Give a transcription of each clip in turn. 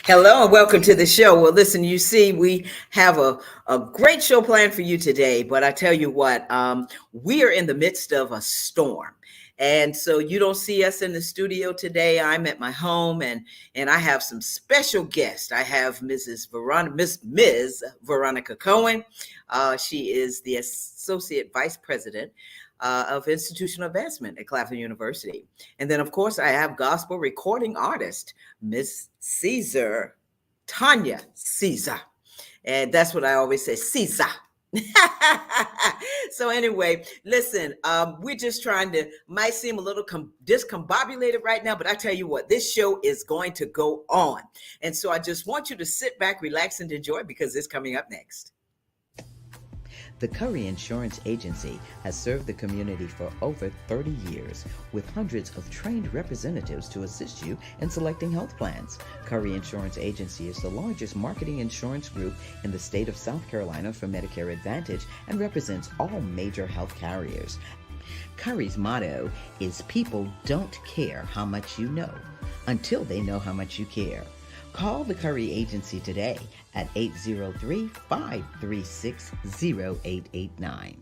Hello and welcome to the show. Well, listen, you see, we have a great show planned for you today, but I tell you what, we are in the midst of a storm. And so you don't see us in the studio today. I'm at my home and I have some special guests. I have Ms. Veronica Cohen. She is the Associate Vice President of Institutional Advancement at Claflin University. And then, of course, I have gospel recording artist, Miss Caesar, Tanya Caesar. And that's what I always say, Caesar. So anyway, listen, we're just trying to, might seem a little discombobulated right now, but I tell you what, this show is going to go on. And so I just want you to sit back, relax, and enjoy because it's coming up next. The Curry Insurance Agency has served the community for over 30 years with hundreds of trained representatives to assist you in selecting health plans. Curry Insurance Agency is the largest marketing insurance group in the state of South Carolina for Medicare Advantage and represents all major health carriers. Curry's motto is people don't care how much you know until they know how much you care. Call the Curry Agency today at 803-536-0889.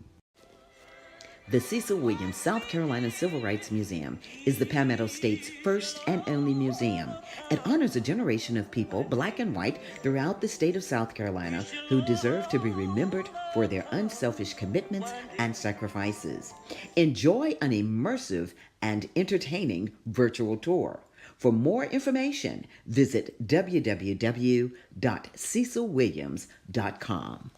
The Cecil Williams South Carolina Civil Rights Museum is the Palmetto State's first and only museum. It honors a generation of people, black and white, throughout the state of South Carolina who deserve to be remembered for their unselfish commitments and sacrifices. Enjoy an immersive and entertaining virtual tour. For more information, visit www.cecilwilliams.com.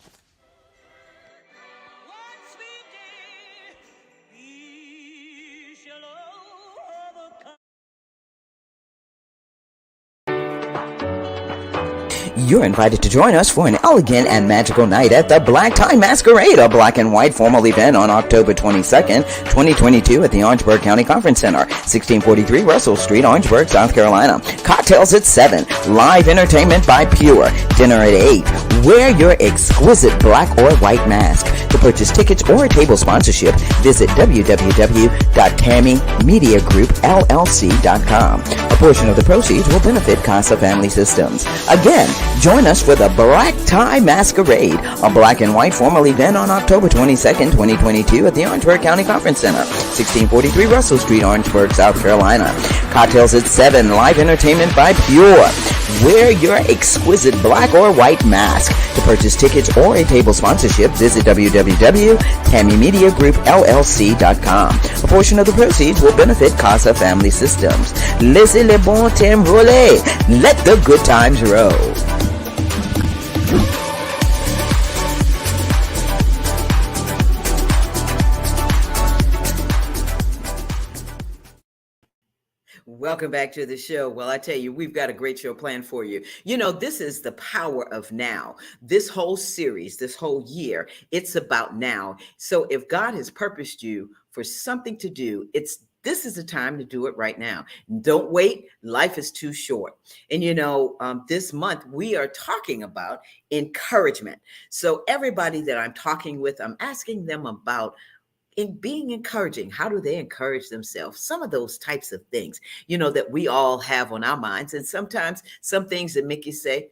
You're invited to join us for an elegant and magical night at the Black Tie Masquerade, a black and white formal event on October 22nd, 2022 at the Orangeburg County Conference Center, 1643 Russell Street, Orangeburg, South Carolina. Cocktails at 7, live entertainment by Pure, dinner at 8. Wear your exquisite black or white mask. To purchase tickets or a table sponsorship, visit www.tammymediagroupllc.com. A portion of the proceeds will benefit CASA Family Systems. Again, join us for the Black Tie Masquerade, a black and white formal event on October 22nd, 2022 at the Orangeburg County Conference Center, 1643 Russell Street, Orangeburg, South Carolina. Cocktails at 7, live entertainment by Pure. Wear your exquisite black or white mask. To purchase tickets or a table sponsorship, visit www.tammymediagroupllc.com. A portion of the proceeds will benefit CASA Family Systems. Laissez les bons temps rouler. Let the good times roll. Welcome back to the show. Well, I tell you, we've got a great show planned for you. You know, this is the power of now. This whole series, this whole year, it's about now. So if God has purposed you for something to do, this is the time to do it right now. Don't wait. Life is too short. And, you know, this month we are talking about encouragement. So everybody that I'm talking with, I'm asking them about in being encouraging. How do they encourage themselves? Some of those types of things, you know, that we all have on our minds. And sometimes some things that make you say,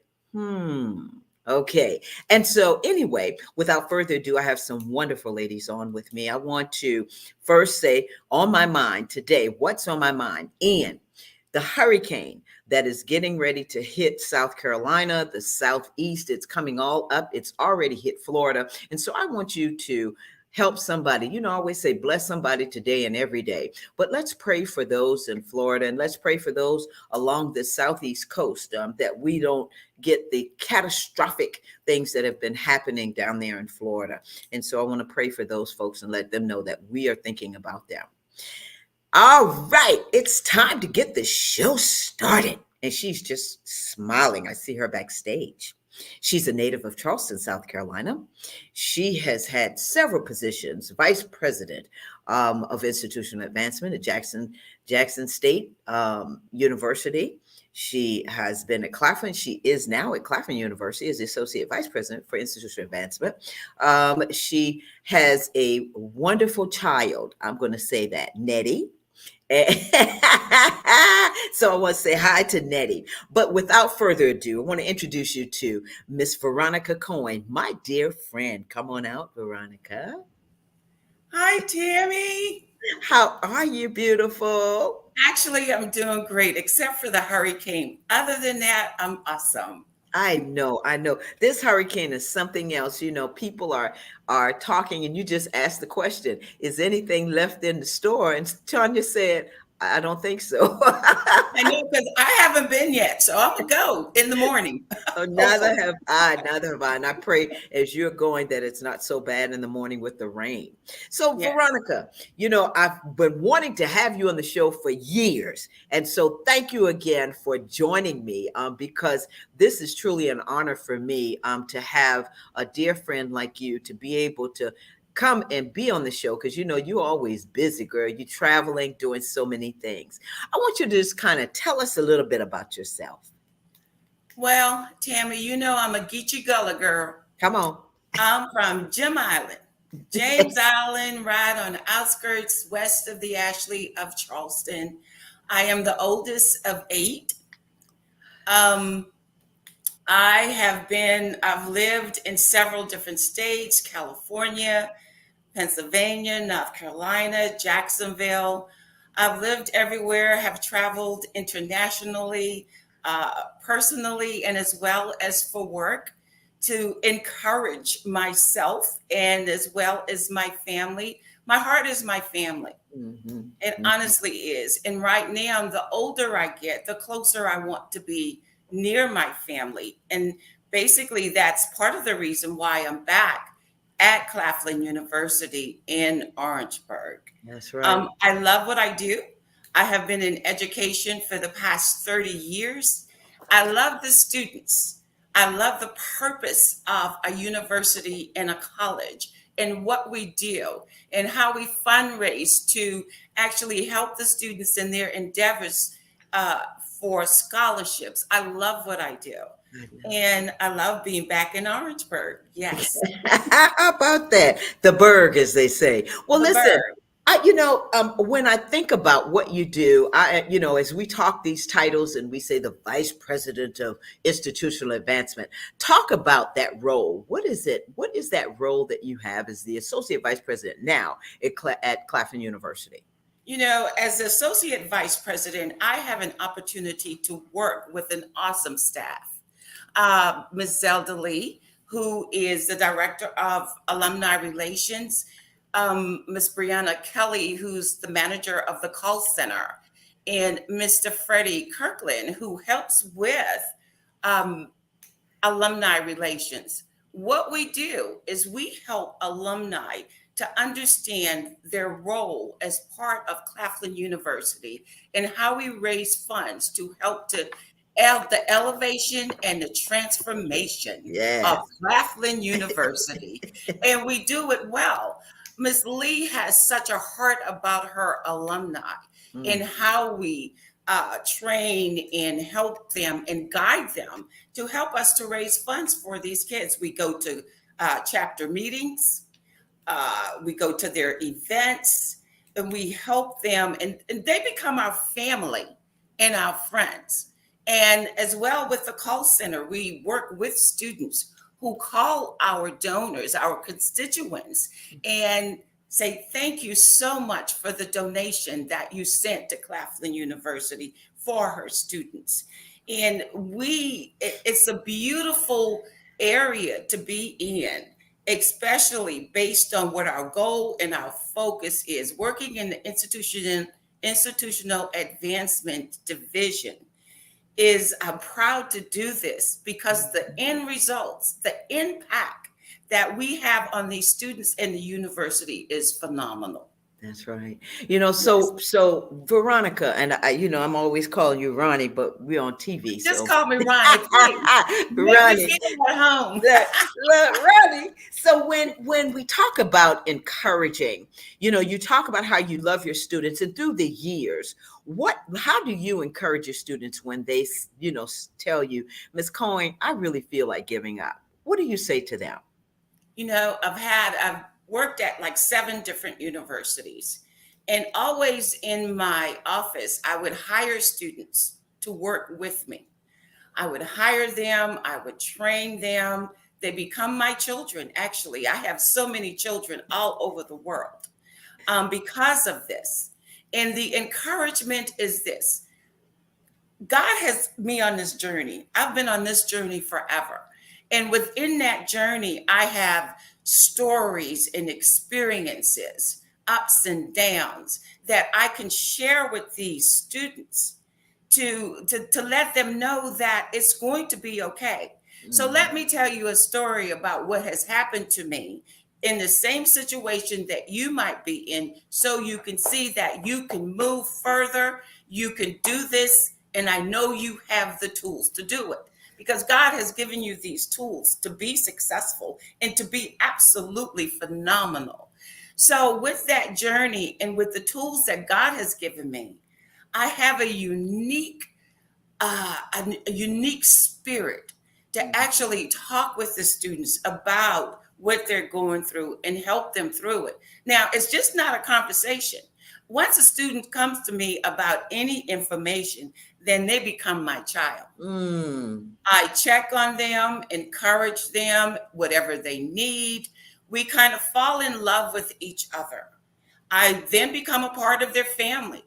okay. And so anyway, without further ado, I have some wonderful ladies on with me. I want to first say on my mind today, what's on my mind? And the hurricane that is getting ready to hit South Carolina, the Southeast, it's coming all up. It's already hit Florida. And so I want you to help somebody. You know, I always say bless somebody today and every day. But let's pray for those in Florida, and let's pray for those along the Southeast coast, that we don't get the catastrophic things that have been happening down there in Florida. And so I want to pray for those folks and let them know that we are thinking about them. All right, it's time to get the show started. And she's just smiling. I see her backstage. She's a native of Charleston, South Carolina. She has had several positions, vice president of institutional advancement at Jackson State University. She has been at Claflin. She is now at Claflin University as the associate vice president for institutional advancement. She has a wonderful child. I'm going to say that, Nettie. So I want to say hi to Nettie. But without further ado, I want to introduce you to Miss Veronica Cohen, my dear friend. Come on out, Veronica. Hi, Tammy. How are you, beautiful? Actually, I'm doing great, except for the hurricane. Other than that, I'm awesome. I know, I know. This hurricane is something else. People are talking, and you just asked the question, "Is anything left in the store?" And Tanya said, "I don't think so." I know because I haven't been yet, so I'm gonna go in the morning, Oh, neither hopefully. have I, neither have I. And I pray as you're going that it's not so bad in the morning with the rain. So, Yes. Veronica, I've been wanting to have you on the show for years. And so, thank you again for joining me because this is truly an honor for me to have a dear friend like you to be able to come and be on the show because you're always busy, girl. You're traveling, doing so many things. I want you to just kind of tell us a little bit about yourself. Well, Tammy, you know I'm a Geechee Gullah girl. Come on. I'm from Jim Island, James Island, right on the outskirts west of the Ashley of Charleston. I am the oldest of eight. Um, I've lived in several different states: California, Pennsylvania, North Carolina, Jacksonville. I've lived everywhere, have traveled internationally, personally, and as well as for work to encourage myself and as well as my family. My heart is my family. Mhm, It mhm. honestly is. And right now, the older I get, the closer I want to be near my family. And basically, that's part of the reason why I'm back at Claflin University in Orangeburg. That's right. I love what I do. I have been in education for the past 30 years. I love the students. I love the purpose of a university and a college and what we do and how we fundraise to actually help the students in their endeavors uh, for scholarships. I love what I do. I know. And I love being back in Orangeburg. Yes, How about that? The Berg, as they say. Well, the listen, bird. when I think about what you do, as we talk these titles and we say the Vice President of Institutional Advancement, talk about that role. What is it? What is that role that you have as the Associate Vice President now at Claflin University? You know, as associate vice president, I have an opportunity to work with an awesome staff. Ms. Zelda Lee, who is the director of alumni relations, Ms. Brianna Kelly, who's the manager of the call center, and Mr. Freddie Kirkland, who helps with um, alumni relations. What we do is we help alumni to understand their role as part of Claflin University and how we raise funds to help to the elevation and the transformation of Yes. Claflin University. And we do it well. Ms. Lee has such a heart about her alumni and Mm. how we train and help them and guide them to help us to raise funds for these kids. We go to chapter meetings, we go to their events, and we help them, and they become our family and our friends. And as well with the call center, we work with students who call our donors, our constituents, and say, thank you so much for the donation that you sent to Claflin University for her students. And it's a beautiful area to be in, especially based on what our goal and our focus is. Working in the institutional advancement division is I'm proud to do this because the end results, the impact that we have on these students in the university is phenomenal. That's right. Yes. So Veronica, and I'm always calling you Ronnie, but we're on TV, Just so call me Ronnie, please. Make me Ronnie. feel at home. Look, Ronnie. So when we talk about encouraging, you talk about how you love your students, and through the years, how do you encourage your students when they, tell you, Miss Cohen, I really feel like giving up? What do you say to them? You know, I've worked at like seven different universities. And always in my office, I would hire students to work with me. I would hire them, I would train them. They become my children, actually. I have so many children all over the world because of this. And the encouragement is this: God has me on this journey. I've been on this journey forever. And within that journey, I have stories and experiences, ups and downs that I can share with these students to let them know that it's going to be okay. So let me tell you a story about what has happened to me in the same situation that you might be in, so you can see that you can move further, you can do this, and I know you have the tools to do it, because God has given you these tools to be successful and to be absolutely phenomenal. So with that journey and with the tools that God has given me, I have a unique spirit to actually talk with the students about what they're going through and help them through it. Now, it's just not a conversation. Once a student comes to me about any information, then they become my child. I check on them, encourage them, whatever they need. We kind of fall in love with each other. I then become a part of their family,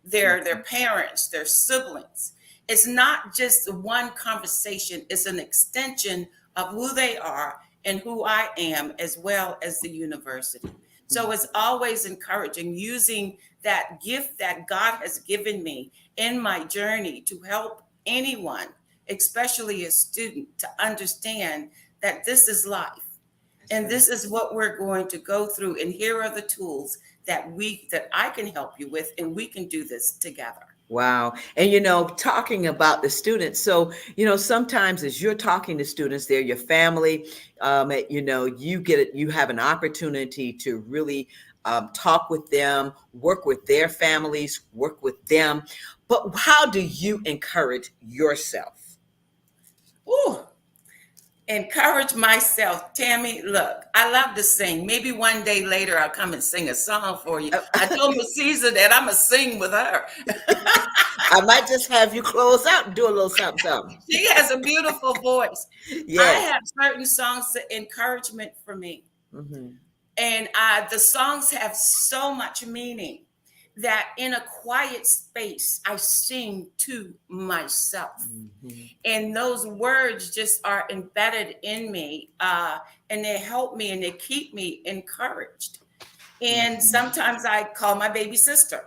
their parents, their siblings. It's not just one conversation, it's an extension of who they are and who I am, as well as the university. So it's always encouraging, using that gift that God has given me in my journey to help anyone, especially a student, to understand that this is life. And this is what we're going to go through. And here are the tools that I can help you with, and we can do this together. Wow. And, talking about the students. So, sometimes as you're talking to students, they're your family. You have an opportunity to really talk with them, work with their families, work with them. But how do you encourage yourself? Ooh, encourage myself. Tammy, look, I love to sing. Maybe one day later I'll come and sing a song for you. I told Miss Caesar that I'm going to sing with her. I might just have you close out and do a little something, something. She has a beautiful voice. Yes. I have certain songs that encouragement for me. Mm-hmm. And the songs have so much meaning that in a quiet space, I sing to myself. Mm-hmm. And those words just are embedded in me, and they help me and they keep me encouraged. And sometimes I call my baby sister.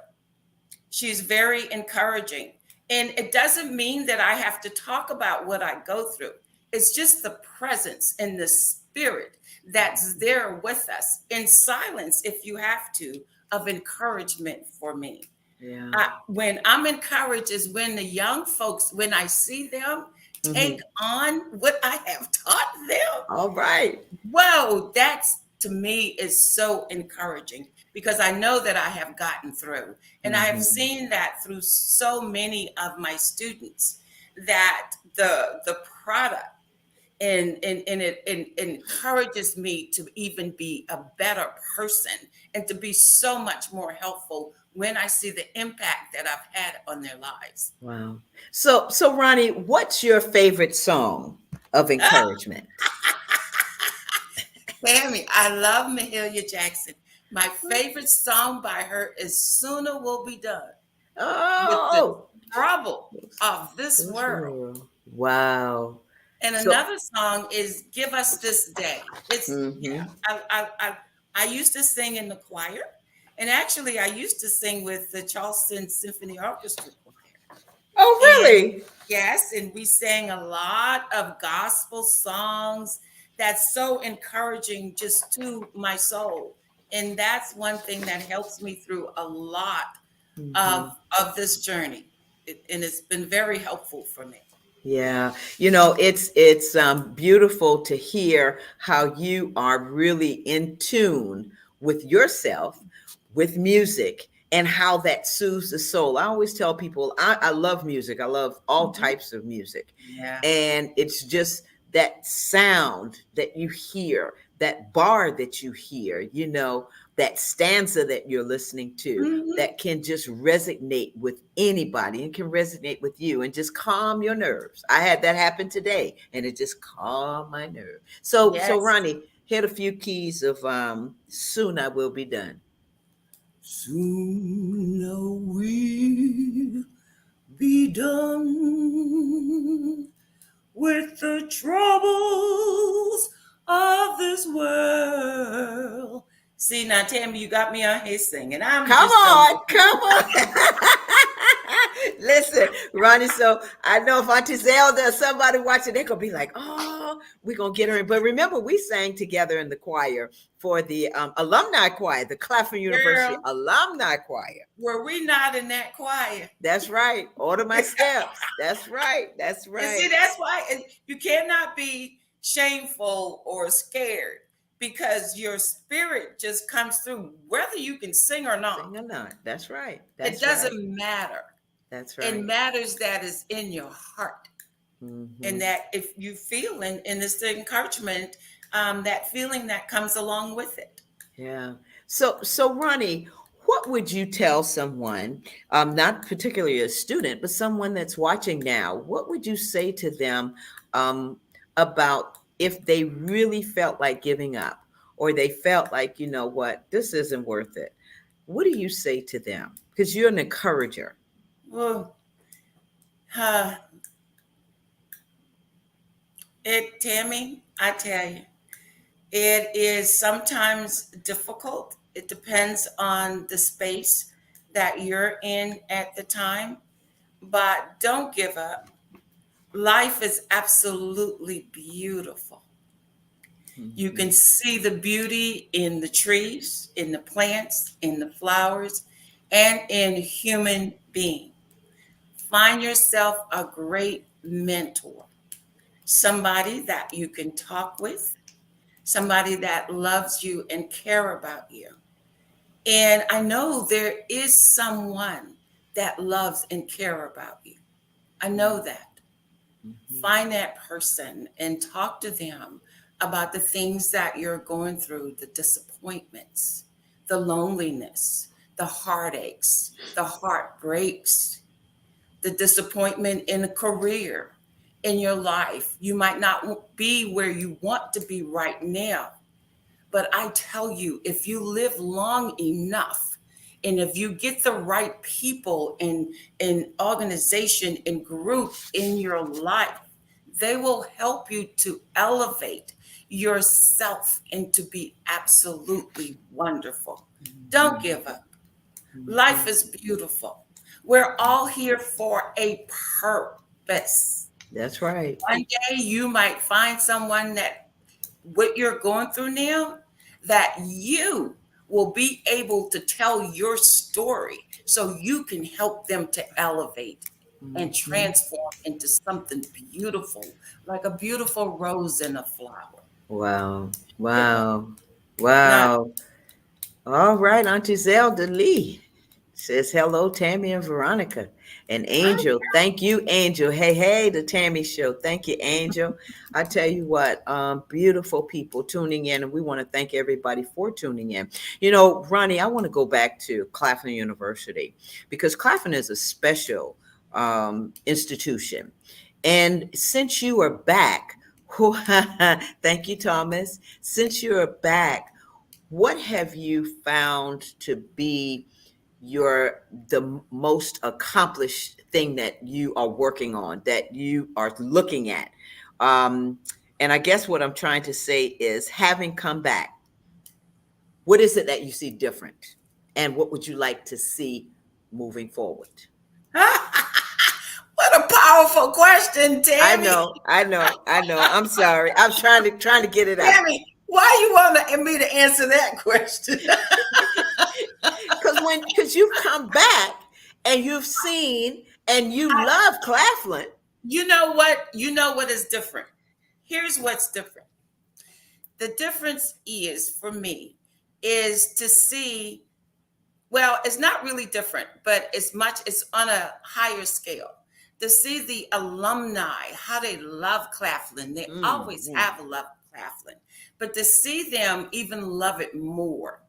She's very encouraging. And it doesn't mean that I have to talk about what I go through. It's just the presence and the spirit that's there with us, in silence, if you have to, of encouragement for me. Yeah. When I'm encouraged is when the young folks, when I see them take on what I have taught them. All right. Whoa, that's, to me, is so encouraging, because I know that I have gotten through. And I have seen that through so many of my students, that the product and it encourages me to even be a better person and to be so much more helpful when I see the impact that I've had on their lives. Wow. So Ronnie, what's your favorite song of encouragement? Tammy, I love Mahalia Jackson. My favorite song by her is "Sooner Will Be Done." Oh, with the trouble of this world. Wow. And another song is "Give Us This Day." It's I used to sing in the choir, and actually I used to sing with the Charleston Symphony Orchestra choir. Oh, really? And, yes, and we sang a lot of gospel songs. That's so encouraging just to my soul. And that's one thing that helps me through a lot of this journey. And it's been very helpful for me. Yeah. It's beautiful to hear how you are really in tune with yourself, with music, and how that soothes the soul. I always tell people, I love music. I love all types of music. Yeah. And it's just that sound that you hear, that bar that you hear, that stanza that you're listening to Mhm. that can just resonate with anybody and can resonate with you and just calm your nerves. I had that happen today and it just calmed my nerve. So Yes. Ronnie, hit a few keys of Soon I Will Be Done. Soon I will be done with the troubles of this world. See, now, Tammy, you got me on here singing. I'm Come just going on, come on. Listen, Ronnie. So I know if Auntie Zelda or somebody watching, they're gonna be like, "Oh, we're gonna get her in." But remember, we sang together in the choir for the alumni choir, the Claflin University girl. alumni choir. Were we not in that choir? That's right. Order my steps. That's right. That's And see, right. that's why you cannot be shameful or scared because your spirit just comes through, whether you can sing or not. Sing or not. That's right. It That's right. doesn't matter. That's It right. matters that is in your heart. Mhm. And that if you feel in this encouragement, that feeling that comes along with it. Yeah. So Ronnie, what would you tell someone, not particularly a student, but someone that's watching now? What would you say to them about if they really felt like giving up, or they felt like, you know what, this isn't worth it? What do you say to them? Because you're an encourager. Well, Tammy, I tell you, it is sometimes difficult. It depends on the space that you're in at the time, but don't give up. Life is absolutely beautiful. You can Mhm. see the beauty in the trees, in the plants, in the flowers, and in human being. Find yourself a great mentor, somebody that you can talk with, somebody that loves you and care about you. And I know there is someone that loves and care about you. I know that. Mhm. Find that person and talk to them about the things that you're going through, the disappointments, the loneliness, the heartaches, the heartbreaks, the disappointment in a career, in your life. You might not be where you want to be right now, but I tell you, if you live long enough, and if you get the right people in organization and group in your life, they will help you to elevate yourself and to be absolutely wonderful. Don't give up. Life Mhm. is beautiful. We're all here for a purpose. That's right. One day you might find someone that what you're going through now, that you will be able to tell your story so you can help them to elevate and Mhm. transform into something beautiful, like a beautiful rose and a flower. Wow. Give up. Wow. Not Wow. All right, Auntie Zelda Lee says hello, Tammy and Veronica. And hi. Angel, thank you, Angel. Hey, hey, the Tammy Show. Thank you, Angel. I tell you what, beautiful people tuning in, and we want to thank everybody for tuning in. You know, Ronnie, I want to go back to Claflin University because Claflin is a special institution. And since you are back, thank you, Thomas. Since you are back, what have you found to be the most accomplished thing that you are working on, that you are looking at? Um, and I guess what I'm trying to say is, having come back, what is it that you see different? And what would you like to see moving forward? What a powerful question, I Tammy. know, I know, I know. I'm sorry. I'm trying to get it out. Tammy, why you want me to answer that question? Because you've come back and you've seen and you love Claflin. You know what? You know what is different. Here's what's different. The difference is for me is to see, well, it's not really different, but it's on a higher scale. To see the alumni, how they love Claflin. They always Mm-hmm. have loved Claflin, but to see them even love it more.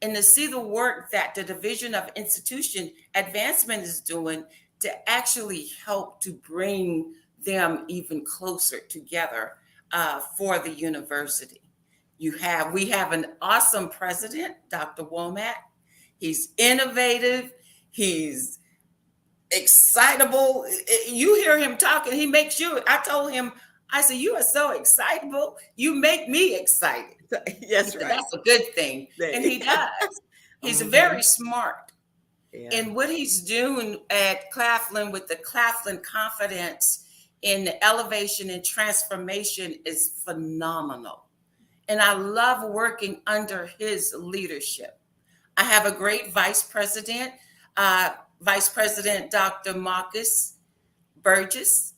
and to see the work that the Division of Institution Advancement is doing to actually help to bring them even closer together for the university. We have an awesome president, Dr. Womack. He's innovative. He's excitable. You hear him talking, he makes you. I told him, I said, "You are so excitable. You make me excited." He That's said, right. "That's a good thing," and he does. He's very smart. Yeah. And what he's doing at Claflin with the Claflin Confidence in the elevation and transformation is phenomenal. And I love working under his leadership. I have a great uh, Vice President Dr. Marcus Burgess,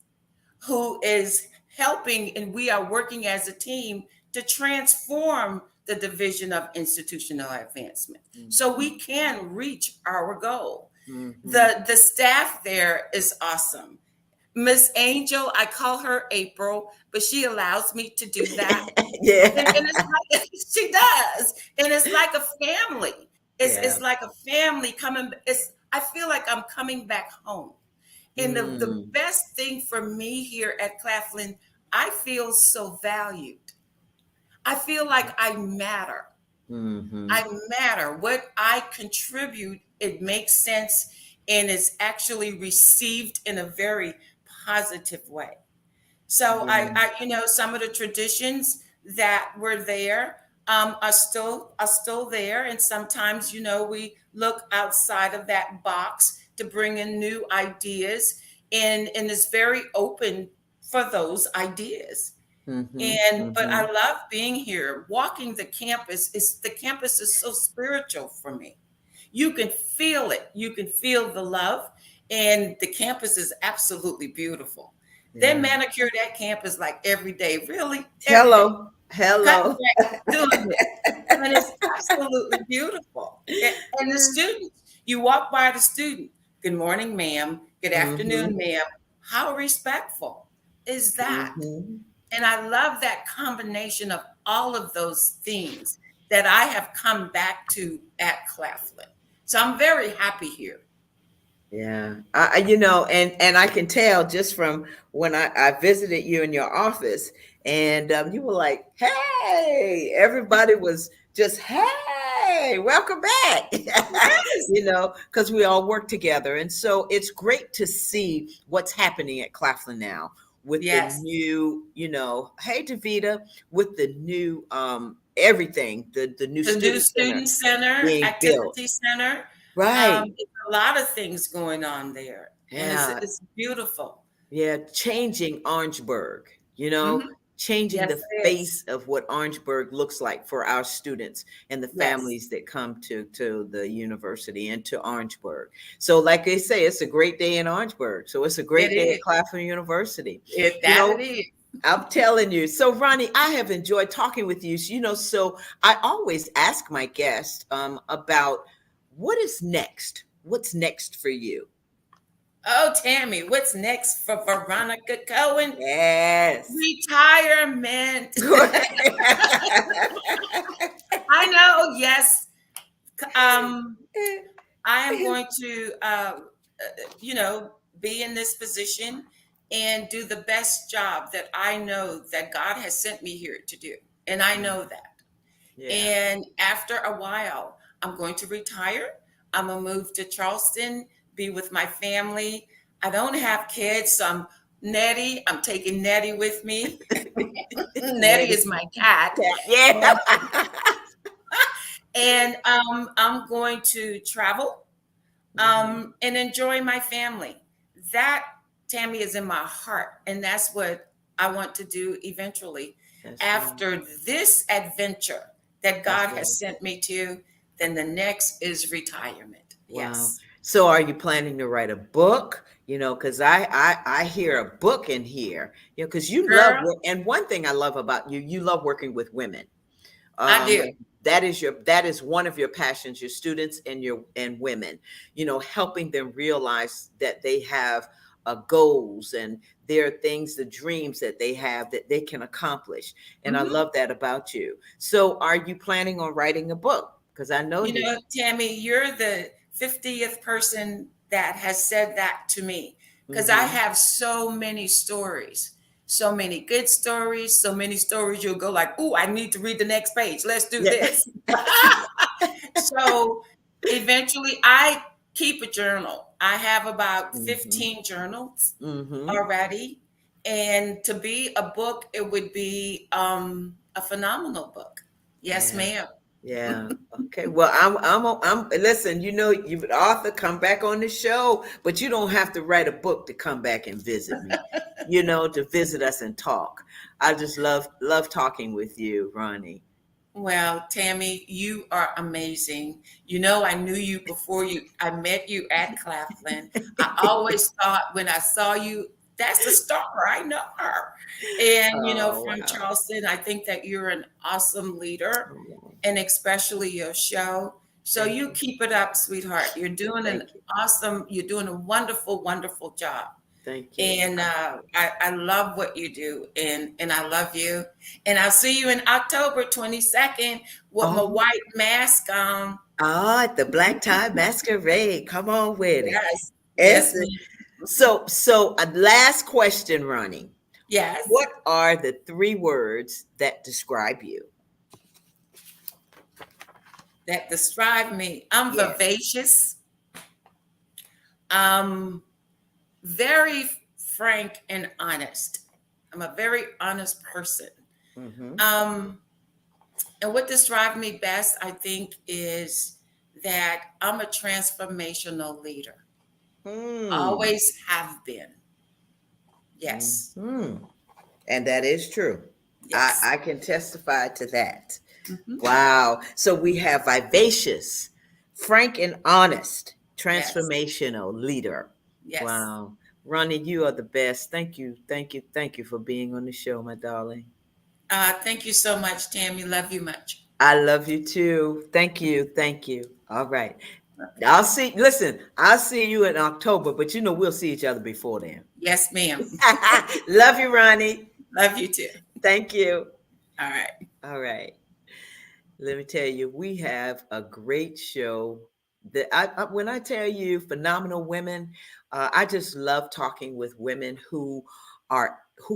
who is helping, and we are working as a team to transform the Division of Institutional Advancement so we can reach our goal. The staff there is awesome. Miss Angel, I call her April, but she allows me to do that. Yeah. And it's like she does, and it's like a family. Yeah. It's like a family coming. I feel like I'm coming back home. And the best thing for me here at Claflin, I feel so valued. I feel like I matter. I matter. What I contribute, it makes sense and is actually received in a very positive way. So some of the traditions that were there are still there, and sometimes we look outside of that box to bring in new ideas, and is very open for those ideas. But I love being here. Walking the campus is so spiritual for me. You can feel it. You can feel the love, and the campus is absolutely beautiful. They manicure that campus like every day, really. Every day. Hello. Cutting back, doing it. And it's absolutely beautiful. And the students, you walk by the student, good morning, ma'am. Good afternoon, ma'am. How respectful is that? And I love that combination of all of those things that I have come back to at Claflin. So I'm very happy here. Yeah, and I can tell just from when I visited you in your office, and you were like, "Hey," everybody was just, "Hey, welcome back," Yes. because we all work together, and so it's great to see what's happening at Claflin now with the Yes. new, hey, Davita, with the new everything, the new The new student center student center, being built, activity center. right? It's a lot of things going on there, and it's Yeah. it's beautiful. Yeah, changing Orangeburg, Hmm. changing Yes, the it is. face of what Orangeburg looks like for our students and the Yes, families that come to the university and to Orangeburg. So, like they say, it's a great day in Orangeburg. So, it's a it great day at is. Claflin University. It You that it know, is. I'm telling you. So, Ronnie, I have enjoyed talking with you. So I always ask my guests about what is next. What's next for you? Oh, Tammy, what's next for Veronica Cohen? Yes. Retirement. I know. Yes. Um, I am going to, be in this position and do the best job that I know that God has sent me here to do. And I know that. Yeah. And after a while, I'm going to retire. I'm going to move to Charleston, be with my family. I don't have kids, so I'm taking Nettie with me. Nettie is my cat. Yeah. And I'm going to travel and enjoy my family. That, Tammy, is in my heart. And that's what I want to do eventually. That's right. After this adventure that That's God right. has sent me to, then the next is retirement. Wow. Yes. So are you planning to write a book? Because I hear a book in here, because you love Girl, work. And one thing I love about you, you love working with women. I Um, do. that is one of your passions, your students and women, helping them realize that they have goals, and there are things, the dreams that they have that they can accomplish. And I Mhm. love that about you. So are you planning on writing a book? Because I know You you. know, Tammy, you're the 50th person that has said that to me because I Hmm. have so many stories, so many good stories, so many stories you'll go like, "Ooh, I need to read the next page. Let's do Yeah. this." So eventually I keep a journal. I have about Hmm. 15 journals Hmm. already. And to be a book, it would be a phenomenal book. Yes, Yeah. ma'am. Yeah. Okay. Well, listen, you author, come back on the show, but you don't have to write a book to come back and visit me, to visit us and talk. I just love talking with you, Ronnie. Well, Tammy, you are amazing. You know, I knew you before I met you at Claflin. I always thought when I saw you, that's the star. I know her. And, Oh, from wow. Charleston, I think that you're an awesome leader Oh, and especially your show. So thank you you. keep it up, sweetheart. Thank you. You're doing a wonderful, wonderful job. Thank you. And I love what you do, and I love you. And I'll see you in October 22nd with my Oh, white mask on. the black tie masquerade. Come on with it. Yes, It's yes, ma'am. so a last question, Ronnie. Yes, What are the three words that describe you? that describe me. I'm Yes. vivacious. Um, very frank and honest. I'm a very honest person. Mm-hmm. Um, and what describes me best, I think, is that I'm a transformational leader. Hmm. Always have been. Yes. Hmm. And that is true. I, Yes. I can testify to that. Mhm. Wow. So we have vivacious, frank and honest, Yes. transformational leader. Yes. Wow. Ronnie, you are the best. Thank you. Thank you. Thank you for being on the show, my darling. Thank you so much, Tammy. Love you much. I love you too. Thank you. Thank you. All right. I'll see you in October, but we'll see each other before then. Yes, ma'am. Love you, Ronnie. Love you too. Thank you. All right. All right. Let me tell you, we have a great show. When I tell you phenomenal women, I just love talking with women who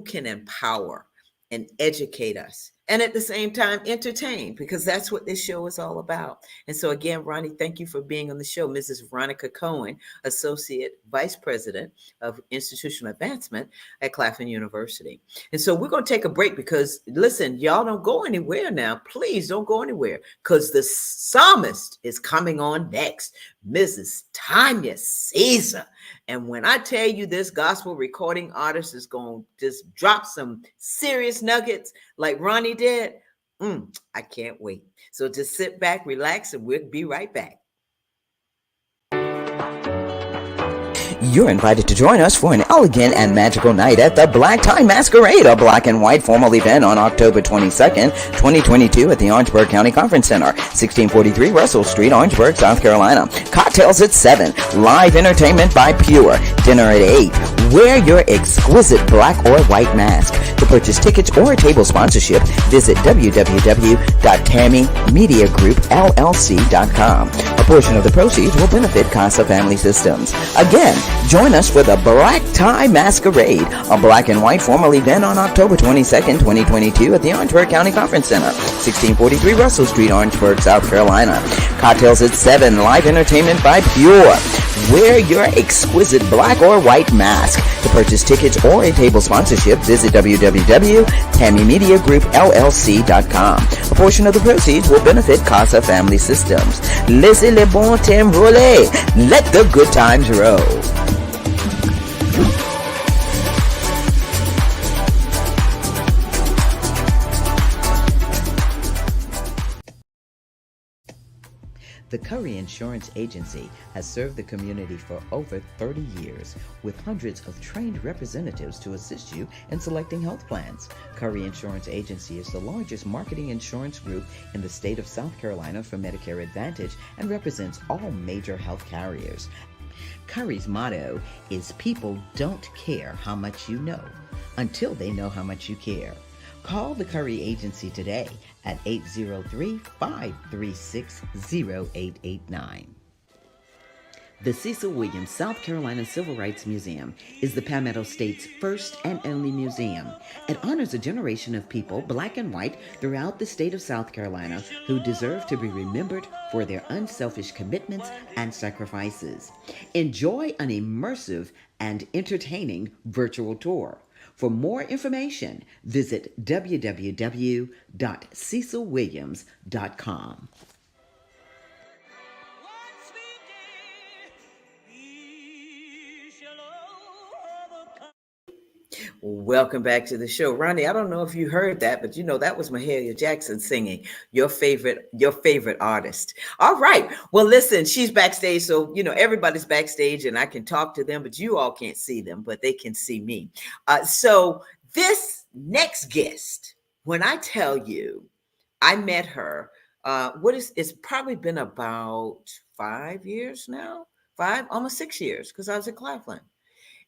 can empower and educate us, and at the same time entertain, because that's what this show is all about. And so again, Ronnie, thank you for being on the show, Mrs. Veronica Cohen, Associate Vice President of Institutional Advancement at Claflin University. And so we're going to take a break because, listen, y'all don't go anywhere now. Please don't go anywhere because the psalmist is coming on next, Mrs. Tanya Caesar. And when I tell you this gospel recording artist is going to just drop some serious nuggets like Ronnie did, I can't wait. So just sit back, relax, and we'll be right back. You're invited to join us for an elegant and magical night at the Black Tie Masquerade, a black and white formal event on October 22nd, 2022 at the Orangeburg County Conference Center, 1643 Russell Street, Orangeburg, South Carolina. Cocktails at 7, live entertainment by Pure, dinner at 8. Wear your exquisite black or white mask. To purchase tickets or table sponsorship, visit www.tammymediagroupllc.com. A portion of the proceeds will benefit CASA Family Systems. Again, join us for the Black Tie Masquerade, a black and white formal event on October 22nd, 2022 at the Orangeburg County Conference Center, 1643 Russell Street, Orangeburg, South Carolina. Cocktails at 7, live entertainment by Pure. Wear your exquisite black or white mask. To purchase tickets or a table sponsorship, visit www.tammymediagroupllc.com. A portion of the proceeds will benefit CASA Family Systems. Laissez les bons temps rouler. Let the good times roll. The Curry Insurance Agency has served the community for over 30 years with hundreds of trained representatives to assist you in selecting health plans. Curry Insurance Agency is the largest marketing insurance group in the state of South Carolina for Medicare Advantage and represents all major health carriers. Curry's motto is people don't care how much you know until they know how much you care. Call the Curry Agency today at 803-536-0889. The Cecil Williams South Carolina Civil Rights Museum is the Palmetto State's first and only museum. It honors a generation of people, black and white, throughout the state of South Carolina who deserve to be remembered for their unselfish commitments and sacrifices. Enjoy an immersive and entertaining virtual tour. For more information, visit www.cecilwilliams.com. Welcome back to the show. Ronnie, I don't know if you heard that, but that was Mahalia Jackson singing, your favorite artist. All right. Well, listen, she's backstage. So, everybody's backstage and I can talk to them, but you all can't see them, but they can see me. So this next guest, when I tell you, I met her, it's probably been about 5 years now, almost 6 years, because I was at Claflin.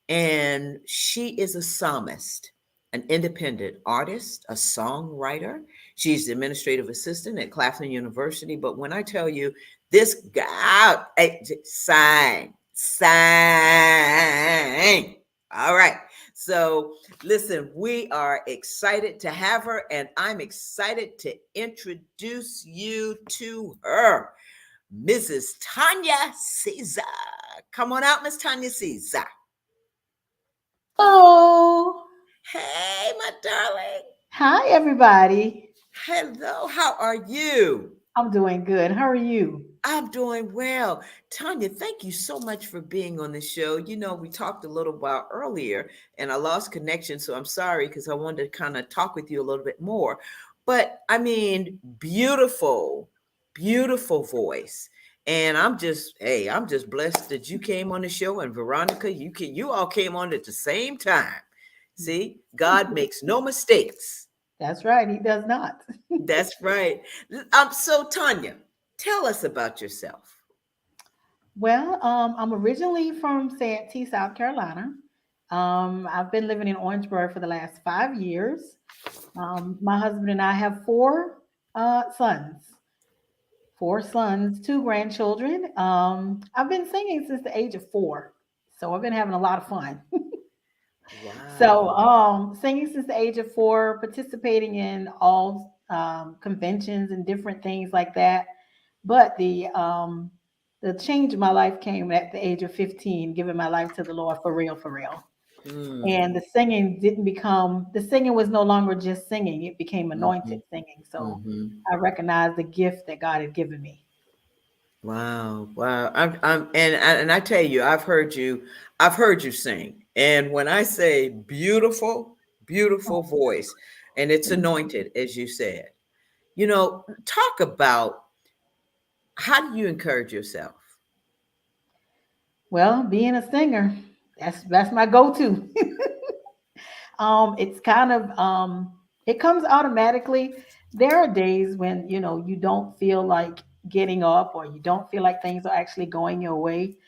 And she is a psalmist, an independent artist, a songwriter. She's the administrative assistant at Claflin University. But when I tell you this guy, sign. All right. So listen, we are excited to have her, and I'm excited to introduce you to her, Mrs. Tanya Caesar. Come on out, Miss Tanya Caesar. Hello. Hey, my darling. Hi, everybody. Hello. How are you? I'm doing good. How are you? I'm doing well. Tanya, thank you so much for being on the show. We talked a little while earlier and I lost connection. So I'm sorry because I wanted to kind of talk with you a little bit more. But I mean, beautiful, beautiful voice. And I'm just blessed that you came on the show, and Veronica, you all came on at the same time. See, God makes no mistakes. That's right. He does not. That's right. So Tanya, tell us about yourself. Well, I'm originally from Santee, South Carolina. I've been living in Orangeburg for the last 5 years. My husband and I have four sons. 2 grandchildren. I've been singing since the age of 4, so I've been having a lot of fun. Wow. So, singing since the age of 4, participating in all conventions and different things like that. But the change in my life came at the age of 15, giving my life to the Lord for real, for real. And the singing was no longer just singing. It became anointed singing. So I recognized the gift that God had given me. Wow. And I tell you, I've heard you sing. And when I say beautiful, beautiful voice, and it's anointed, as you said, talk about, how do you encourage yourself? Well, being a singer, that's my go-to. It's kind of it comes automatically. There are days when you don't feel like getting up, or you don't feel like things are actually going your way.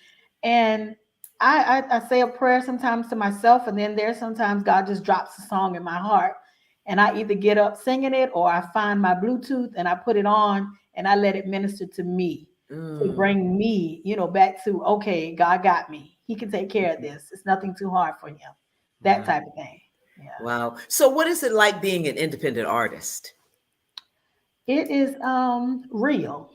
And I say a prayer sometimes to myself, and then there's sometimes God just drops a song in my heart, and I either get up singing it, or I find my Bluetooth and I put it on and I let it minister to me, to bring me, back to, okay, God got me. He can take care of this. It's nothing too hard for him. That type of thing. Yeah. Wow. So what is it like being an independent artist? It is real.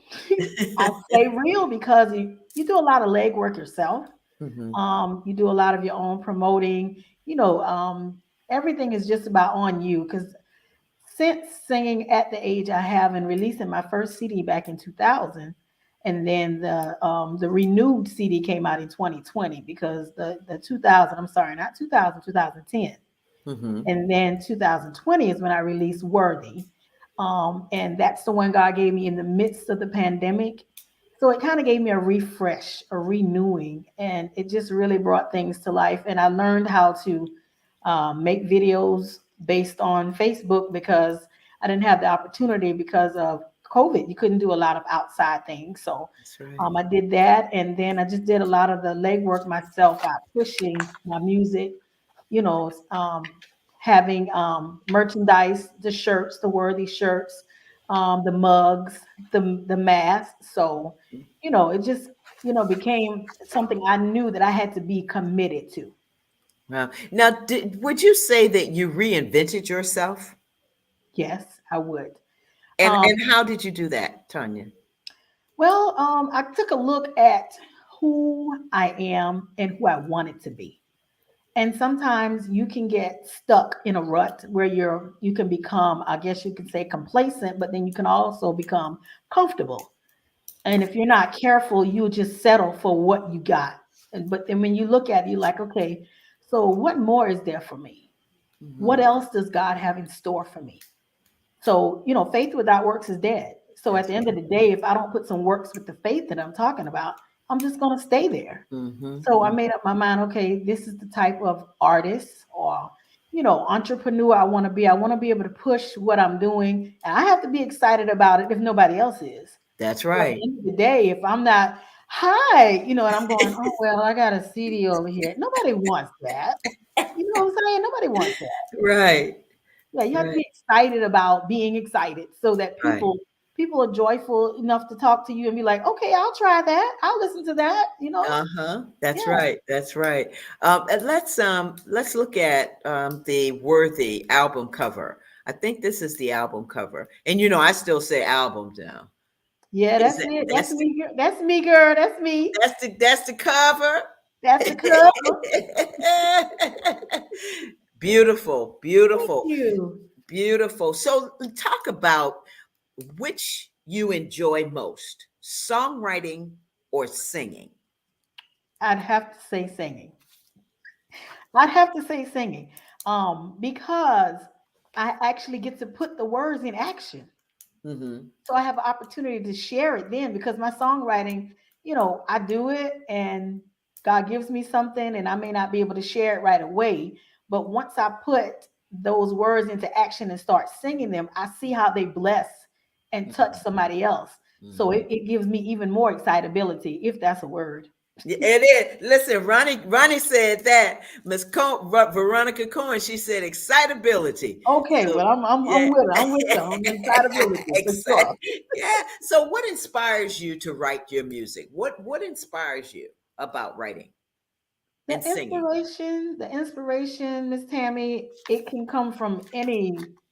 I say real because you do a lot of legwork yourself. You do a lot of your own promoting. Everything is just about on you, because since singing at the age I have and releasing my first CD back in 2000, and then the renewed CD came out in 2020, because the 2000, I'm sorry, not 2000, 2010. And then 2020 is when I released Worthy. And that's the one God gave me in the midst of the pandemic. So it kind of gave me a refresh, a renewing, and it just really brought things to life. And I learned how to make videos based on Facebook, because I didn't have the opportunity because of COVID. You couldn't do a lot of outside things. So I did that. And then I just did a lot of the legwork myself, out pushing my music, having merchandise, the shirts, the worthy shirts, the mugs, the masks. So, it just, became something I knew that I had to be committed to. Wow. Now, would you say that you reinvented yourself? Yes, I would. And Um, how did you do that, Tanya? well, I took a look at who I am and who I wanted to be. And sometimes you can get stuck in a rut where you can become, I guess you can say, complacent, but then you can also become comfortable. And if you're not careful, you'll just settle for what you got. And but then when you look at it, you're like, okay, so what more is there for me? What Hmm. else does God have in store for me? So, faith without works is dead. So at That's the end of right. the day, if I don't put some works with the faith that I'm talking about, I'm just going to stay there. So I Hmm. made up my mind, okay, this is the type of artist or, entrepreneur I want to be. I want to be able to push what I'm doing, and I have to be excited about it if nobody else is. That's So at the right. end of the day, if I'm not, hi, and I'm going, oh, well, I got a CD over here. Nobody wants that. You know what I'm saying? Nobody wants that. Right. Yeah, you have to Right. be excited about being excited so that Right. people are joyful enough to talk to you and be like, okay, I'll try that. I'll listen to that. Uh-huh. That's Yeah. right. That's right. And let's look at the Worthy album cover. I think this is the album cover. And I still say album now. Yeah, Is that's that it. That's me, girl. That's me, girl. That's me. that's the cover? That's the cover. Beautiful, Thank beautiful, you. beautiful. So talk about which you enjoy most, songwriting or singing. I'd have to say singing. I'd have to say singing. Because I actually get to put the words in action. Hmm. So I have an opportunity to share it then because my songwriting, I do it and God gives me something and I may not be able to share it right away. But once I put those words into action and start singing them, I see how they bless and touch somebody else. So Hmm. it gives me even more excitability, if that's a word. It is. Listen, Ronnie said that. Veronica Cohen, she said excitability. Okay, So well, I'm yeah. with her. I'm with you on the excitability for sure. Yeah. So what inspires you to write your music? What inspires you about writing and singing? The inspiration, Miss Tammy, it can come from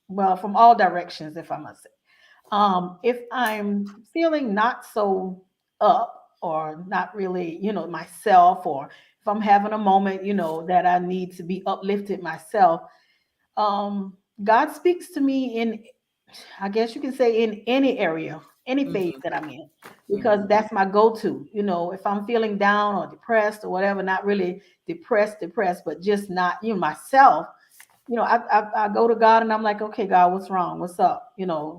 well, from all directions, if I must say. If I'm feeling not so up or not really, myself, or if I'm having a moment, that I need to be uplifted myself, God speaks to me in, I guess you can say, in any area, any phase Hmm. that I'm in, because Hmm. that's my go-to. If I'm feeling down or depressed or whatever, not really depressed, but just not, myself. I go to God and I'm like, okay, God, what's wrong? What's up?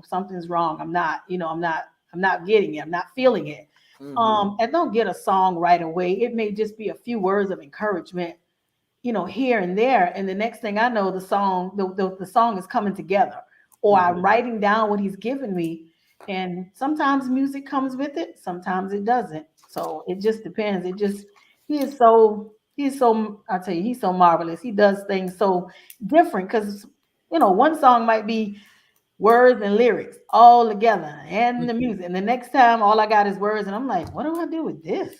Something's wrong. I'm not getting it. I'm not feeling it. Hmm. And don't get a song right away. It may just be a few words of encouragement, here and there. And the next thing I know, the song is coming together, or I'm Hmm. writing down what he's given me. And sometimes music comes with it, sometimes it doesn't. So it just depends. I'll tell you, he's so marvelous. He does things so different because, one song might be words and lyrics all together and the music. And the next time all I got is words. And I'm like, what do I do with this?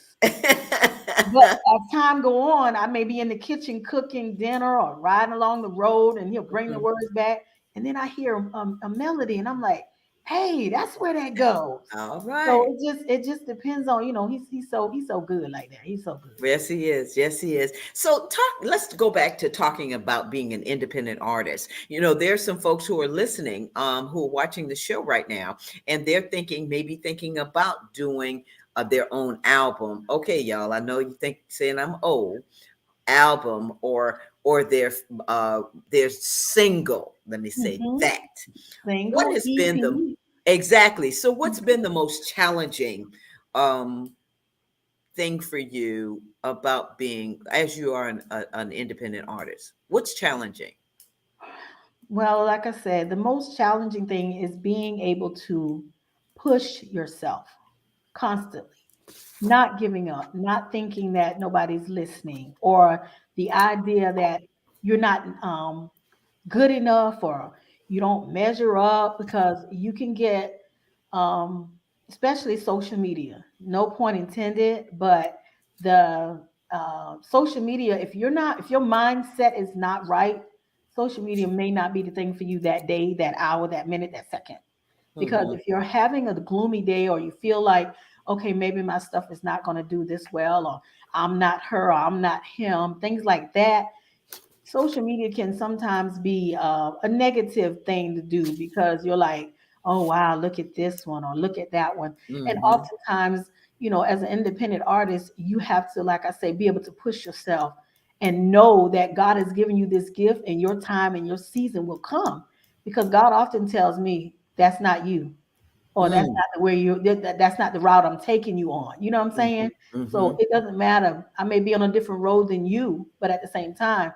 But as time go on, I may be in the kitchen cooking dinner or riding along the road, and he'll bring the Mhm. words back, and then I hear a melody, and I'm like, "Hey, that's where that goes." All So right. it just depends on, he's so good like that. He's so good. Yes, he is. Yes, he is. So let's go back to talking about being an independent artist. There's some folks who are listening, who are watching the show right now, and they're maybe thinking about doing their own album. Okay, y'all, I know you think saying I'm old, album or their single. Let me say Hmm. that. What Single has been the EP. exactly? So what's been the most challenging um thing for you about being as you are an independent artist? What's challenging? Well, like I said, the most challenging thing is being able to push yourself constantly, not giving up, not thinking that nobody's listening, or the idea that you're not good enough or you don't measure up, because you can get, um, especially social media, no point intended, but the social media, if your mindset is not right, social media may not be the thing for you that day, that hour, that minute, that second. Because Mm-hmm. if you're having a gloomy day, or you feel like, okay, maybe my stuff is not going to do this well, or I'm not her, or I'm not him, things like that, social media can sometimes be a negative thing to do, because you're like, oh wow, look at this one or look at that one. And Mm-hmm. oftentimes, as an independent artist, you have to, like I say, be able to push yourself and know that God has given you this gift, and your time and your season will come. Because God often tells me, that's not you, or that's Mm-hmm. not the way that's not the route I'm taking you on. You know what I'm saying? Mm-hmm. So it doesn't matter. I may be on a different road than you, but at the same time,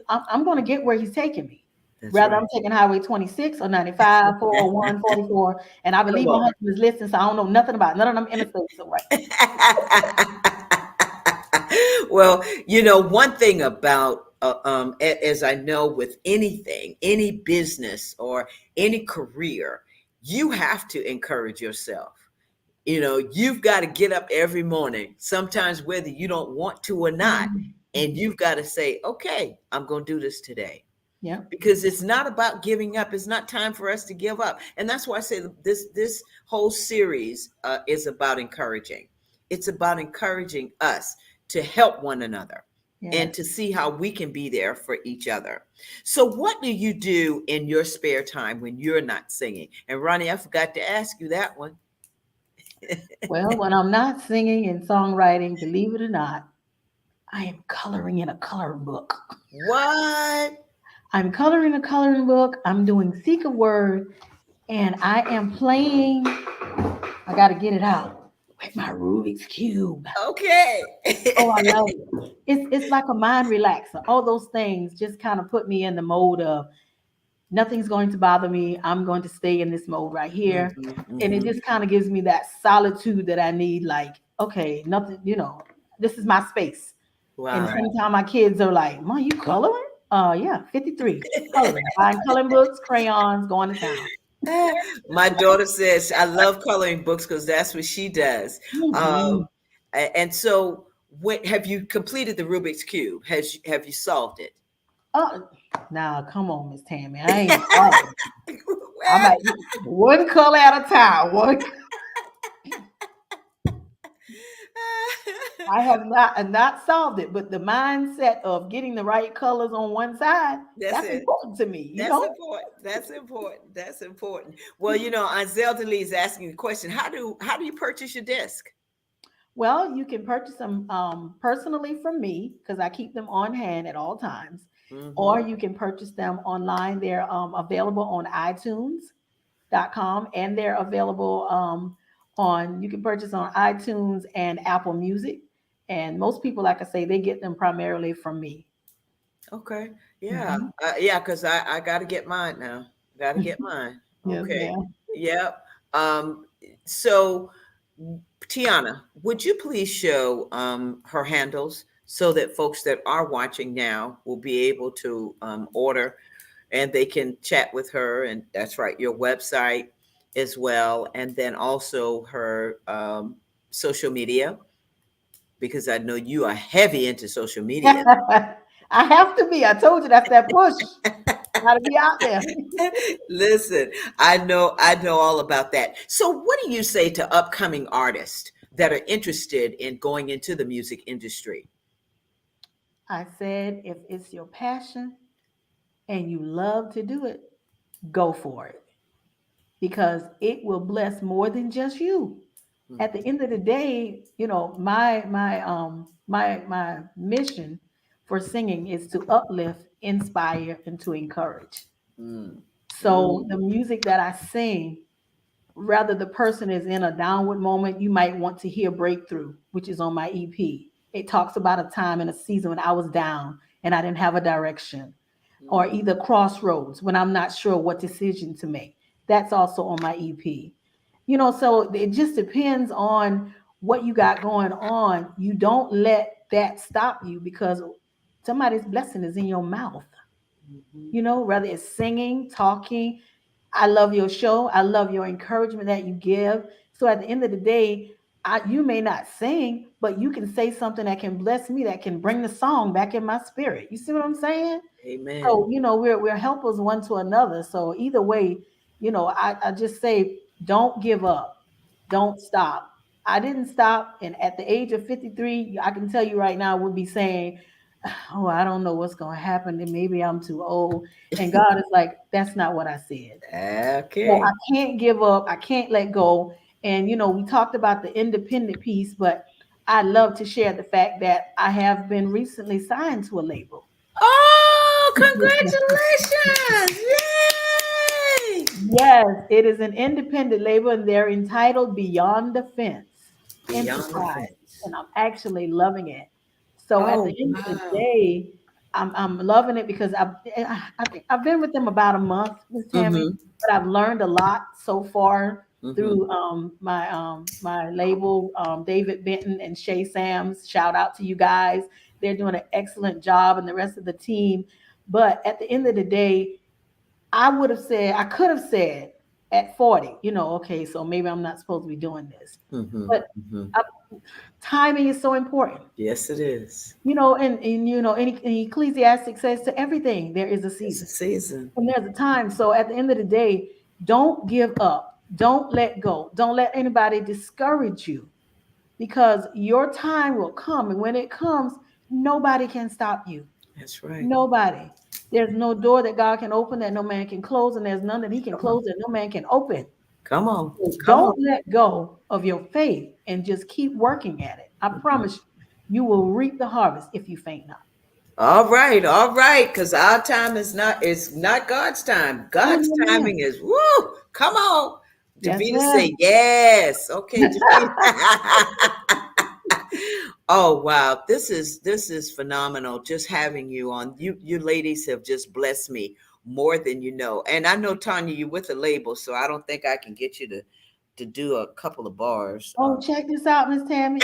I'm going to get where he's taking me. That's Whether right. I'm taking Highway 26 or 95, 401, 44, and I Come believe my on. husband is listening, so I don't know nothing about none of them interstates. So right. Well, one thing about, as I know with anything, any business or any career, you have to encourage yourself. You've got to get up every morning, sometimes whether you don't want to or not, and Mhm. you've got to say, okay, I'm going to do this today, Yeah. because it's not about giving up. It's not time for us to give up. And that's why I say this whole series is about encouraging. It's about encouraging us to help one another and Yes. to see how we can be there for each other. So what do you do in your spare time when you're not singing? And Ronnie, I forgot to ask you that one. Well, when I'm not singing and songwriting, believe it or not, I am coloring in a coloring book. What? I'm coloring a coloring book. I'm doing Seek a Word, and I am playing. I got to get it out with my Rubik's Cube. Okay. Oh, I love it. It's like a mind relaxer. All those things just kind of put me in the mode of nothing's going to bother me. I'm going to stay in this mode right here. Hmm. And it Hmm. just kind of gives me that solitude that I need. Like, okay, nothing, this is my space. And Wow. sometimes my kids are like, Mom, you coloring? Yeah, 53. Coloring. Buying coloring books, crayons, going to town. My daughter says I love coloring books because that's what she does. Mhm. Um, and so, have you completed the Rubik's cube? Have you solved it? Oh, now come on, Miss Tammy. I ain't sorry. I Well, might one color at a time. One. I have not solved it, but the mindset of getting the right colors on one side, that's that's it. important to me, That's important. That's important. That's important. Well, Zelda Lee is asking the question: How do you purchase your disc? Well, you can purchase them personally from me, because I keep them on hand at all times, or Hmm. you can purchase them online. They're available on iTunes.com, and they're available you can purchase on iTunes and Apple Music. And most people, like I say, they get them primarily from me. Okay. Yeah. Mhm. Yeah. Because I got to get mine now. Got to get mine. Yes, Okay. ma'am. Yep. So, Tiana, would you please show her handles so that folks that are watching now will be able to order, and they can chat with her? And that's right, your website as well. And then also her social media, because I know you are heavy into social media. I have to be. I told you that's that push. Got to be out there. Listen, I know all about that. So what do you say to upcoming artists that are interested in going into the music industry? I said, if it's your passion and you love to do it, go for it, because it will bless more than just you. At the Mhm. end of the day, my mission for singing is to uplift, inspire, and to encourage. Mm. So Mm. the music that I sing, rather the person is in a downward moment, you might want to hear Breakthrough, which is on my EP. It talks about a time in a season when I was down and I didn't have a direction, or Mm. either Crossroads, when I'm not sure what decision to make. That's also on my EP. So it just depends on what you got going on. You don't let that stop you, because somebody's blessing is in your mouth. Mhm. Whether it's singing, talking. I love your show. I love your encouragement that you give. So at the end of the day, you may not sing, but you can say something that can bless me, that can bring the song back in my spirit. You see what I'm saying? Amen. So, we're helpers one to another. So either way, I just say, don't give up. Don't stop. I didn't stop. And at the age of 53, I can tell you right now, I would be saying, oh, I don't know what's going to happen. And maybe I'm too old. And God is like, that's not what I said. So I Okay. can't give up. I can't let go. And, we talked about the independent piece, but I love to share the fact that I have been recently signed to a label. Oh, congratulations. Yay. Yes, it is an independent label and they're entitled Beyond the Fence Beyond the Enterprise. fence. And I'm actually loving it. So at the Oh, end of the wow. day, I'm loving it because I think I've been with them about a month, Miss Tammy, Mm-hmm. but I've learned a lot so far Mm-hmm. through my label, David Benton and Shay Sams. Shout out to you guys. They're doing an excellent job and the rest of the team. But at the end of the day, I could have said at 40, okay, so maybe I'm not supposed to be doing this. Mm-hmm. But Mm-hmm. I, timing is so important. Yes, it is. And Ecclesiastic says to everything there is a It's a season season. and there's a time. So at the end of the day, don't give up. Don't let go. Don't let anybody discourage you because your time will come. And when it comes, nobody can stop you. That's right. Nobody. There's no door that God can open that no man can close, and there's none that He can Come on. close that no man can open. Come on. So Come on. don't let go of your faith and just keep working at it. I Mhm. promise you, you will reap the harvest if you faint not. All right, all right, because our time is not God's time. Oh, God's no, timing ma'am. is woo. Come on. Yes, Davita ma'am. say yes. Okay, Davita. Oh wow, this is phenomenal. Just having you on. You ladies have just blessed me more than you know. And I know Tanya, you with a label, so I don't think I can get you to do a couple of bars. Oh, check this out, Miss Tammy.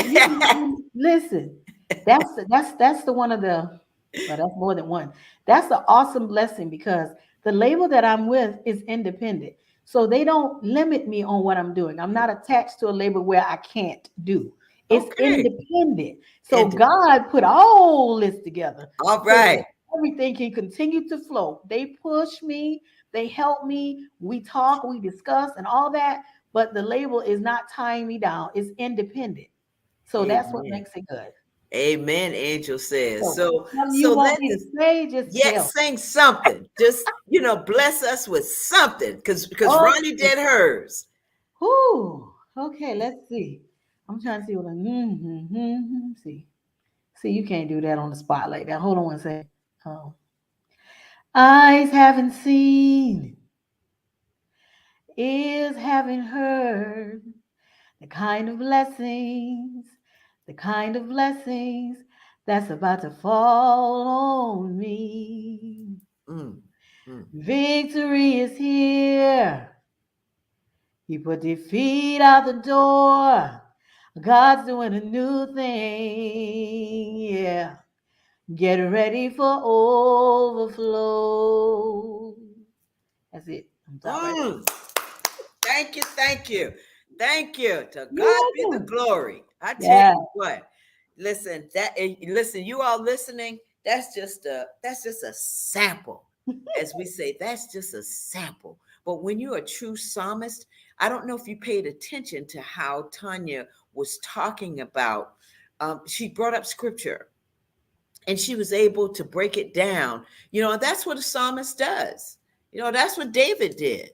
Listen. That's the one of the well, that's more than one. That's the awesome blessing because the label that I'm with is independent. So they don't limit me on what I'm doing. I'm not attached to a label where I can't do. It's Okay. independent. So And God put all this together all so right. that everything can continue to flow. They push me, they help me, we talk, we discuss, and all that. But the label is not tying me down. It's independent. So that's what Amen. makes it good. Amen, Angel says. So So something you so want let me to us say, just yet tell. sing something. Just bless us with something. Because Ronnie Okay. did hers. Whew. Okay, let's see. I'm trying to see what I see. See, you can't do that on the spot like that. Hold on one second. Oh. Eyes haven't seen, ears haven't heard the kind of blessings, the kind of blessings that's about to fall on me. Mm, mm. Victory is here. He put defeat out the door. God's doing a new thing. Yeah. Get ready for overflow. That's it. I'm stop right Mm. Thank you, thank you, thank you. To there. You're God be the welcome. glory. I tell Yeah. you what. Listen. You all listening? That's just a sample, as we say. That's just a sample. But when you're a true psalmist, I don't know if you paid attention to how Tanya was talking about. She brought up scripture and she was able to break it down. That's what a psalmist does. That's what David did.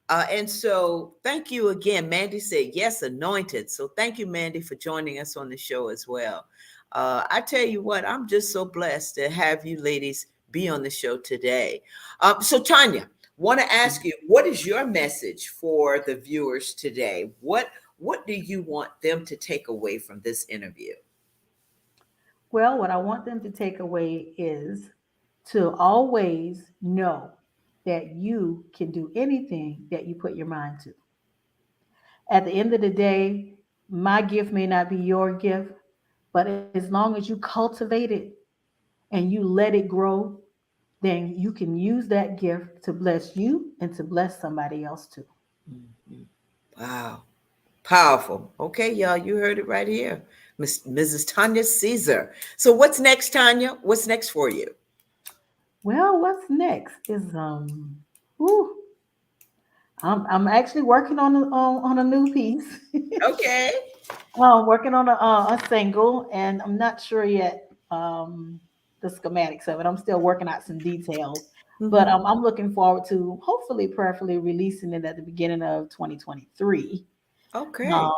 And so thank you again. Mandy said yes, anointed. So thank you, Mandy, for joining us on the show as well. I tell you what, I'm just so blessed to have you ladies be on the show today. So Tanya, want to ask you, what is your message for the viewers today? What do you want them to take away from this interview? Well, what I want them to take away is to always know that you can do anything that you put your mind to. At the end of the day, my gift may not be your gift, but as long as you cultivate it and you let it grow, then you can use that gift to bless you and to bless somebody else too. Wow. Powerful. Okay, y'all, you heard it right here. Mrs. Tanya Caesar. So what's next, Tanya? What's next for you? Well, what's next is whew, I'm actually working on a new piece. Okay. Working on a single, and I'm not sure yet the schematics of it. I'm still working out some details, but Mhm. I'm looking forward to hopefully, prayerfully releasing it at the beginning of 2023. Okay. Um,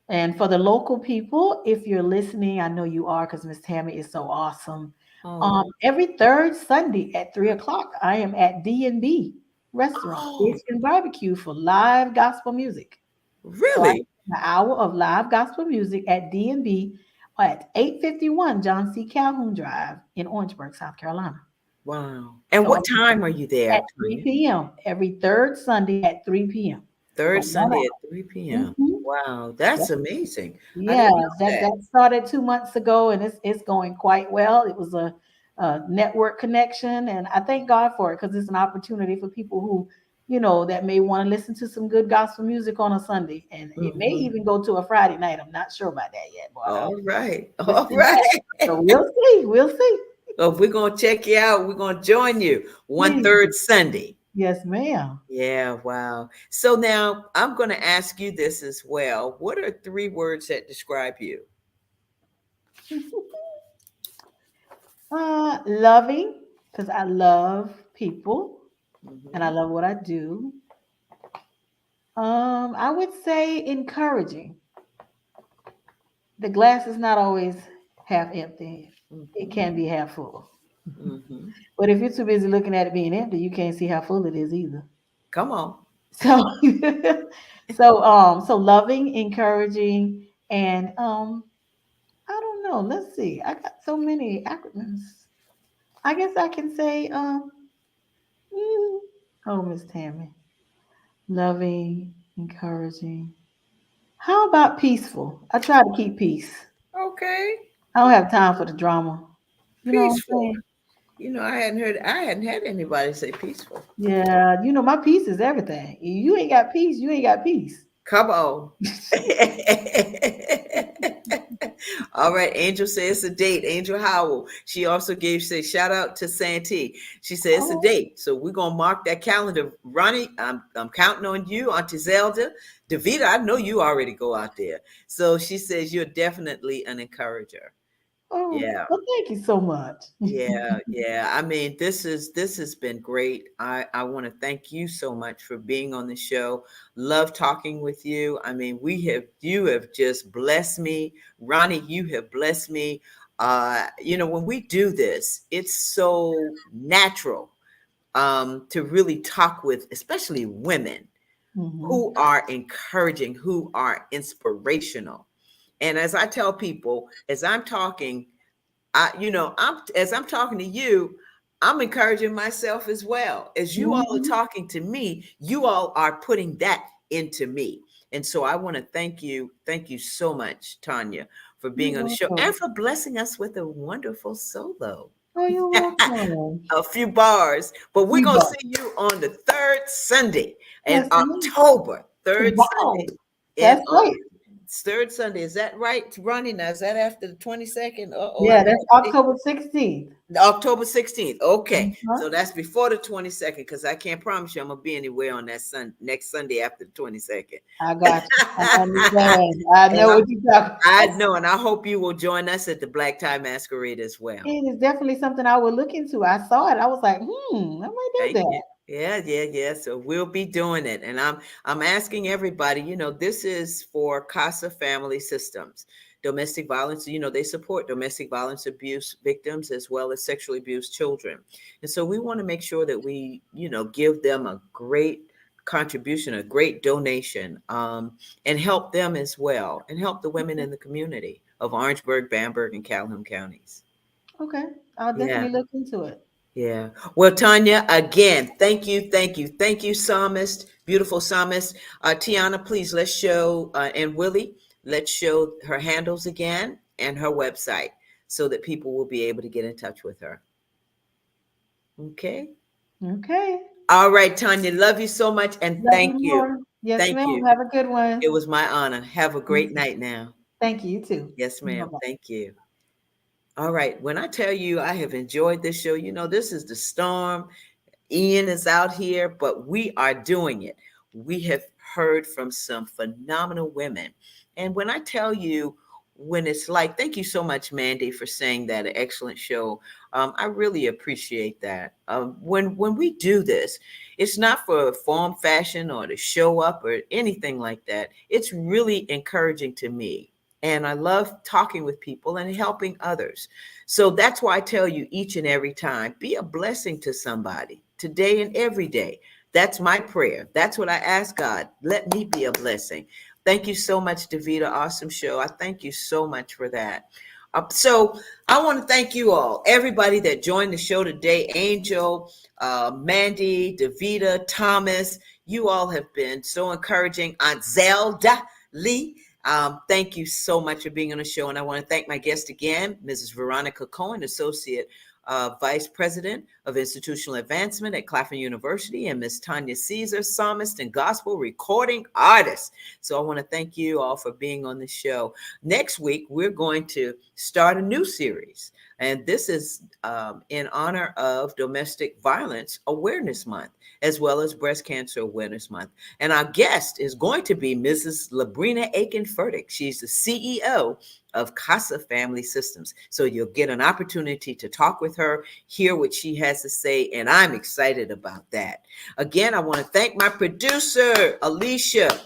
and for the local people, if you're listening, I know you are because Miss Tammy is so awesome. Oh. Every third Sunday at 3 o'clock, I am at D&B Restaurant, Oh, Fish and Barbecue for live gospel music. So I really? an hour of live gospel music at D&B at 851 John C. Calhoun Drive in Orangeburg, South Carolina. Wow. And So what I'm time are you there, at 3 Tanya? p.m. every third Sunday at 3 p.m. Third for one Sunday at hour. 3 p.m. Mhm. Wow, that's amazing. I Yeah, didn't know that that. that started 2 months ago, and it's going quite well. It was a network connection, and I thank God for it because it's an opportunity for people who, that may want to listen to some good gospel music on a Sunday, and it may Mhm. even go to a Friday night. I'm not sure about that yet, but All right. twist All in that. right. So we'll see. We'll see. Well, if we're going to check you out, we're going to join you one Please. third Sunday. Yes, ma'am. Yeah, wow. So now I'm going to ask you this as well. What are three words that describe you? Loving, because I love people and I Mhm. love what I do. I would say encouraging. The glass is not always half empty. It Mhm. can be half full. Mhm. But if you're too busy looking at it being empty, you can't see how full it is either. Come on. So so loving, encouraging, and I don't know. Let's see. I got so many acronyms. I guess I can say mm, oh, Miss Tammy. Loving, encouraging. How about peaceful? I try to keep peace. Okay. I don't have time for the drama. You know what I'm Peaceful. saying? I hadn't had anybody say peaceful. Yeah, my peace is everything. If you ain't got peace, you ain't got peace. Come on. All right, Angel says it's a date. Angel Howell. She also say shout out to Santee. She says it's a Oh, date. So we're gonna mark that calendar. Ronnie, I'm counting on you, Auntie Zelda. Davita, I know you already go out there. So she says you're definitely an encourager. oh, Yeah. well, thank you so much. Yeah, yeah. I mean, this has been great. I want to thank you so much for being on the show. Love talking with you. I mean, you have just blessed me. Ronnie, you have blessed me. When we do this, it's so natural to really talk with, especially women Hmm. who are encouraging, who are inspirational. And as I tell people, as I'm talking, I'm talking to you, I'm encouraging myself as well. As you all are Hmm. talking to me, you all are putting that into me. And so I want to thank you so much, Tanya, for You're being on the show and welcome. for blessing us with a wonderful solo. Oh, you're welcome. A few bars, but we're You gonna bet. see you on the third Sunday in Yes, ma'am. October. Third Wow, Sunday in that's great. third Sunday. Is that right, Ronnie? Now is that after the 22nd? Oh, I Yeah, got that's October 16th. October 16th. Okay. Uh-huh. So that's before the 22nd, because I can't promise you I'm gonna be anywhere on that next Sunday after the 22nd. I got you. I understand. I And know what you're talking I about. know, and I hope you will join us at the Black Tie Masquerade as well. It is definitely something I would look into. I saw it. I was like, I might do Thank you. that. Yeah, yeah, yeah. So we'll be doing it. And I'm asking everybody, this is for CASA Family Systems. Domestic violence, they support domestic violence abuse victims as well as sexually abused children. And so we want to make sure that we, give them a great contribution, a great donation, and help them as well, and help the women in the community of Orangeburg, Bamberg, and Calhoun counties. Okay. I'll Yeah. definitely look into it. Yeah. Well, Tanya, again, thank you, psalmist, beautiful psalmist. Tiana, please let's show, and Willie, let's show her handles again and her website so that people will be able to get in touch with her. Okay. Okay. All right, Tanya. Love you so much, and Love you thank you. more. Yes, Thank ma'am. you. Have a good It one. was my honor. Have a You great too. night now. Thank you, you too. Yes, ma'am. Bye-bye. Thank you. All right. When I tell you I have enjoyed this show, this is the storm. Ian is out here, but we are doing it. We have heard from some phenomenal women. And when I tell you, when it's like, thank you so much, Mandy, for saying that, an excellent show. I really appreciate that. When we do this, it's not for form, fashion, or to show up or anything like that. It's really encouraging to me. And I love talking with people and helping others. So that's why I tell you each and every time, be a blessing to somebody today and every day. That's my prayer. That's what I ask God. Let me be a blessing. Thank you so much, Davita. Awesome show. I thank you so much for that. So I want to thank you all, everybody that joined the show today. Angel, Mandy, Davita, Thomas. You all have been so encouraging. Aunt Zelda Lee. Thank you so much for being on the show. And I want to thank my guest again, Mrs. Veronica Cohen, Associate Vice President of Institutional Advancement at Claflin University, and Miss Tanya Caesar, psalmist and gospel recording artist. So I want to thank you all for being on the show. Next week, we're going to start a new series. And this is in honor of Domestic Violence Awareness Month, as well as Breast Cancer Awareness Month. And our guest is going to be Mrs. Labrina Aiken-Furtick. She's the CEO of Casa Family Systems. So you'll get an opportunity to talk with her, hear what she has to say, and I'm excited about that. Again, I want to thank my producer, Alicia,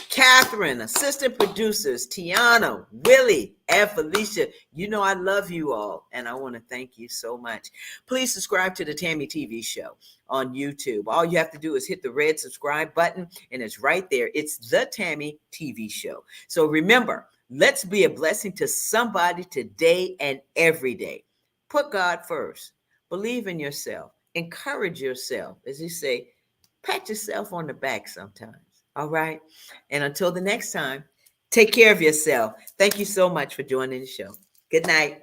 Catherine, assistant producers, Tiana, Willie, and Felicia. I love you all, and I want to thank you so much. Please subscribe to the Tammy TV show on YouTube. All you have to do is hit the red subscribe button, and it's right there. It's the Tammy TV show. So remember, let's be a blessing to somebody today and every day. Put God first. Believe in yourself. Encourage yourself. As you say, pat yourself on the back sometimes. All right. And until the next time, take care of yourself. Thank you so much for joining the show. Good night.